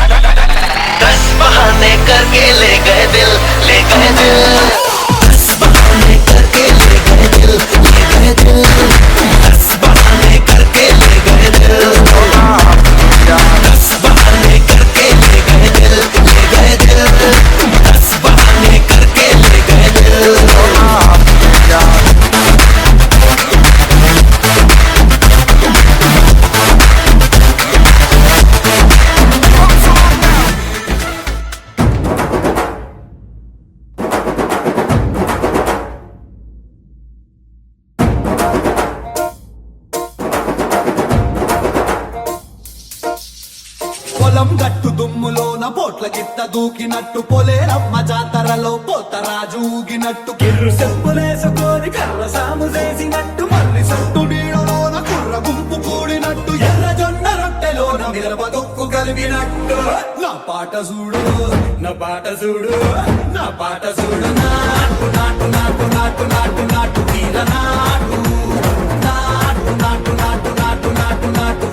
10 बहाने करके ले गए दिल, ले गए दिल। 10 बहाने करके ले गए दिल, ले गए दिल। 10 बहाने करके ले गए दिल। 10 बहाने करके ले गए दिल, ले गए दिल। 10 बहाने करके ले गए दिल। పొలం గట్టు దుమ్ములోన పోట్ల గిట్ట దూకినట్టు పొలేరమ్మ జాతరలో పోతరాజు ఊగినట్టు కిర్రు చెప్పులేసుకొని కర్ర సాము చేసినట్టు మర్రి సట్టు నీడలోన కుర్ర గుంపు కూడినట్టు ఎర్ర జొన్న రొట్టెలోన మిరపదొక్కు కలిపినట్టు నా పాట చూడు, నా పాట చూడు, నా పాట చూడు. నాటు నాటు నాటు నాటు నాటు నాటు తీర నాటు నాటు నాటు నాటు నాటు నాటు నాటు